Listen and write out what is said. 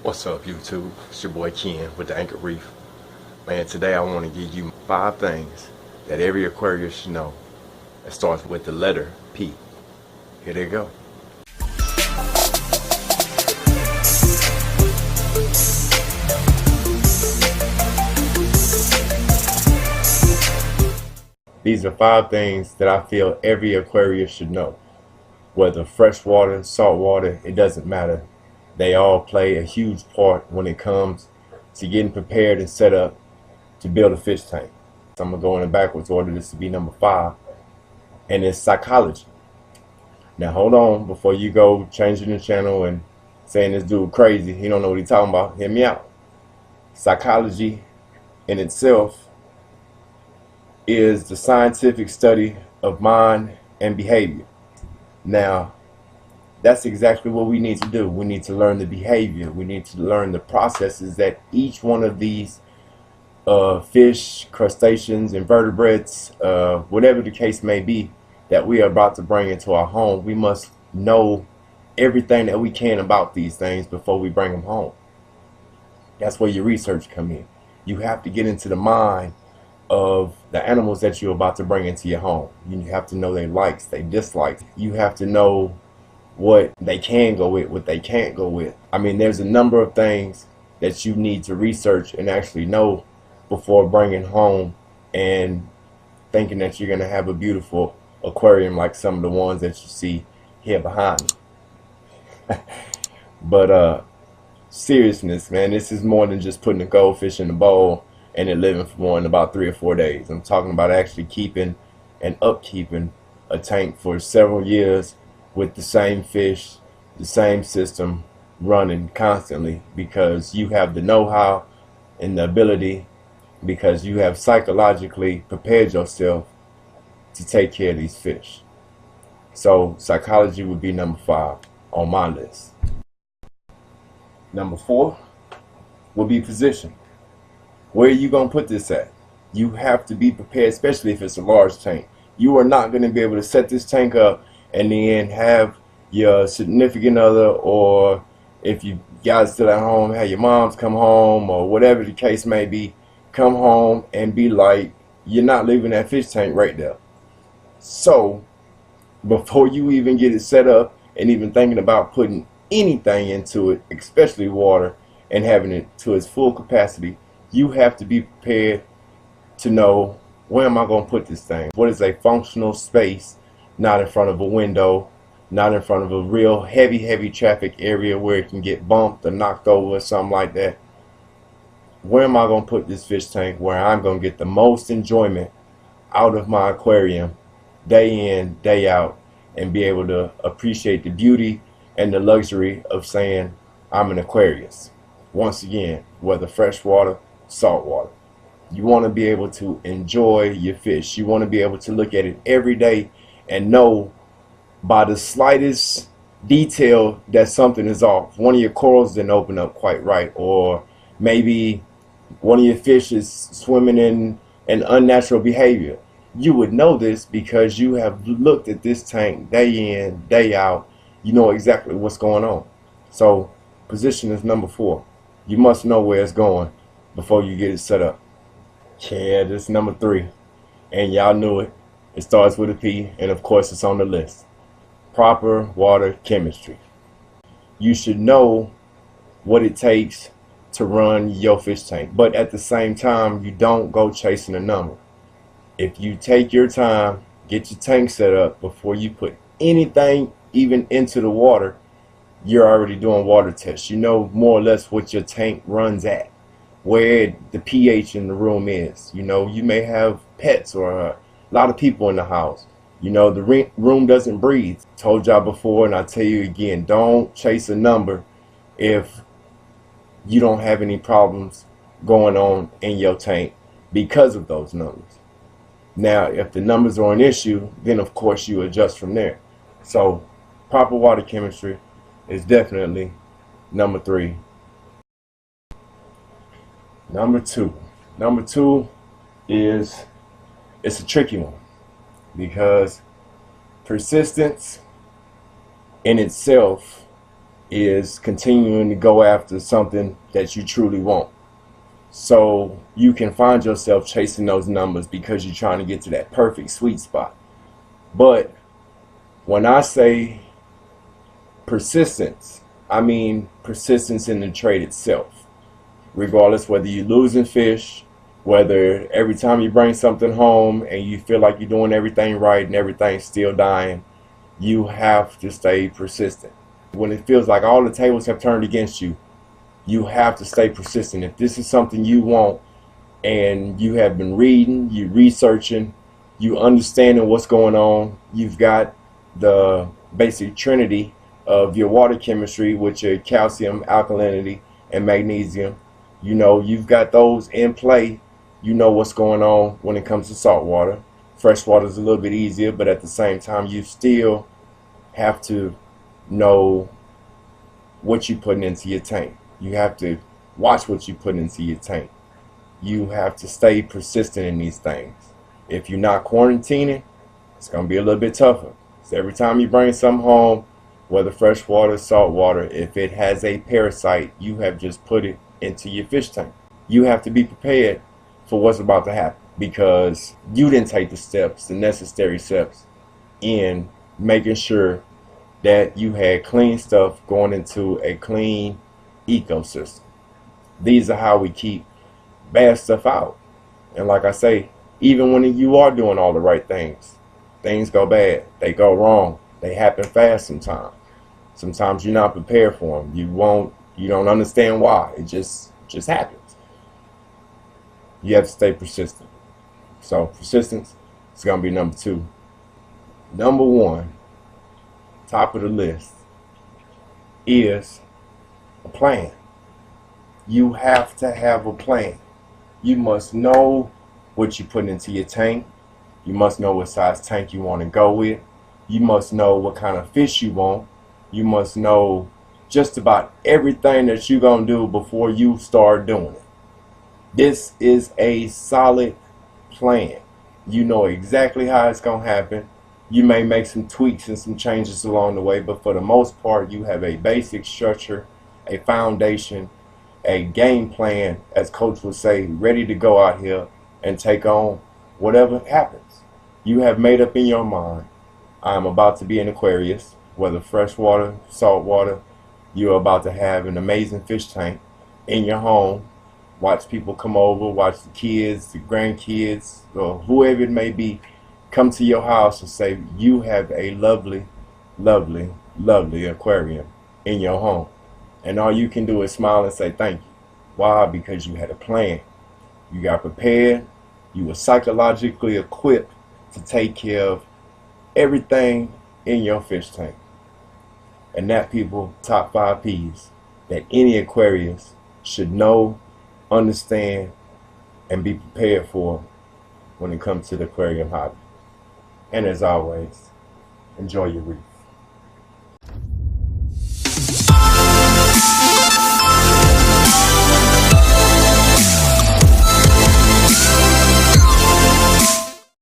What's up, YouTube? It's your boy Ken with the Anchor Reef. Man, today I want to give you 5 things that every Aquarius should know. It starts with the letter P. Here they go. These are 5 things that I feel every Aquarius should know. Whether freshwater, saltwater, it doesn't matter. They all play a huge part when it comes to getting prepared and set up to build a fish tank. So I'm going to go in a backwards order. This will be number 5. And it's psychology. Now hold on, before you go changing the channel and saying this dude crazy, he don't know what he's talking about, hear me out. Psychology in itself is the scientific study of mind and behavior. Now, that's exactly what we need to do. We need to learn the behavior. We need to learn the processes that each one of these fish, crustaceans, invertebrates, whatever the case may be, that we are about to bring into our home. We must know everything that we can about these things before we bring them home. That's where your research come in. You have to get into the mind of the animals that you're about to bring into your home. You have to know their likes, their dislikes. You have to know what they can go with, what they can't go with. I mean, there's a number of things that you need to research and actually know before bringing home and thinking that you're going to have a beautiful aquarium like some of the ones that you see here behind me. But seriousness, man, this is more than just putting a goldfish in the bowl and it living for more than about 3 or 4 days. I'm talking about actually keeping and upkeeping a tank for several years with the same fish, the same system running constantly, because you have the know-how and the ability, because you have psychologically prepared yourself to take care of these fish. So psychology would be number 5 on my list. Number 4 would be position. Where are you going to put this at? You have to be prepared, especially if it's a large tank. You are not going to be able to set this tank up and then have your significant other, or if you guys still at home, have your moms come home, or whatever the case may be, come home and be like, you're not leaving that fish tank right there. So before you even get it set up and even thinking about putting anything into it, especially water, and having it to its full capacity, you have to be prepared to know, where am I going to put this thing? What is a functional space, not in front of a window, not in front of a real heavy traffic area where it can get bumped or knocked over or something like that. Where am I going to put this fish tank where I'm going to get the most enjoyment out of my aquarium day in, day out, and be able to appreciate the beauty and the luxury of saying I'm an Aquarius. Once again, whether freshwater, saltwater. You want to be able to enjoy your fish. You want to be able to look at it every day and know by the slightest detail that something is off. One of your corals didn't open up quite right, or maybe one of your fish is swimming in an unnatural behavior. You would know this because you have looked at this tank day in, day out. You know exactly what's going on. So position is number 4. You must know where it's going before you get it set up. Yeah, this is number 3. And y'all knew it. It starts with a P, and of course it's on the list. Proper water chemistry. You should know what it takes to run your fish tank, but at the same time, you don't go chasing a number. If you take your time, get your tank set up before you put anything even into the water, you're already doing water tests. You know more or less what your tank runs at, where the pH in the room is. You know, you may have pets or a lot of people in the house. You know, the room doesn't breathe. Told y'all before, and I tell you again, don't chase a number if you don't have any problems going on in your tank because of those numbers. Now, if the numbers are an issue, then of course you adjust from there. So proper water chemistry is definitely number 3. Number 2. Number 2 is, it's a tricky one, because persistence in itself is continuing to go after something that you truly want. So you can find yourself chasing those numbers because you're trying to get to that perfect sweet spot. But when I say persistence, I mean persistence in the trade itself. Regardless whether you're losing fish, whether every time you bring something home and you feel like you're doing everything right and everything's still dying, you have to stay persistent. When it feels like all the tables have turned against you, you have to stay persistent. If this is something you want and you have been reading, you researching, you understanding what's going on, you've got the basic trinity of your water chemistry, which are calcium, alkalinity, and magnesium. You know, you've got those in play. You know what's going on when it comes to salt water. Fresh water is a little bit easier, but at the same time, you still have to know what you're putting into your tank. You have to watch what you put into your tank. You have to stay persistent in these things. If you're not quarantining, it's going to be a little bit tougher. So every time you bring something home, whether fresh water, salt water, if it has a parasite, you have just put it into your fish tank. You have to be prepared for what's about to happen because you didn't take the steps, the necessary steps in making sure that you had clean stuff going into a clean ecosystem. These are how we keep bad stuff out. And like I say, even when you are doing all the right things, things go bad, they go wrong, they happen fast sometimes. Sometimes you're not prepared for them. You don't understand why. It just happens. You have to stay persistent. So persistence is going to be number 2. Number 1, top of the list, is a plan. You have to have a plan. You must know what you put into your tank. You must know what size tank you want to go with. You must know what kind of fish you want. You must know just about everything that you're going to do before you start doing it. This is a solid plan. You know exactly how it's going to happen. You may make some tweaks and some changes along the way, but for the most part, you have a basic structure, a foundation, a game plan, as Coach would say, ready to go out here and take on whatever happens. You have made up in your mind, I'm about to be an Aquarius, whether freshwater, saltwater. You're about to have an amazing fish tank in your home. Watch people come over, watch the kids, the grandkids, or whoever it may be, come to your house and say, you have a lovely, lovely, lovely aquarium in your home. And all you can do is smile and say thank you. Why? Because you had a plan. You got prepared. You were psychologically equipped to take care of everything in your fish tank. And that, people, top 5 P's that any Aquarius should know, understand, and be prepared for when it comes to the aquarium hobby. And as always, enjoy your reef.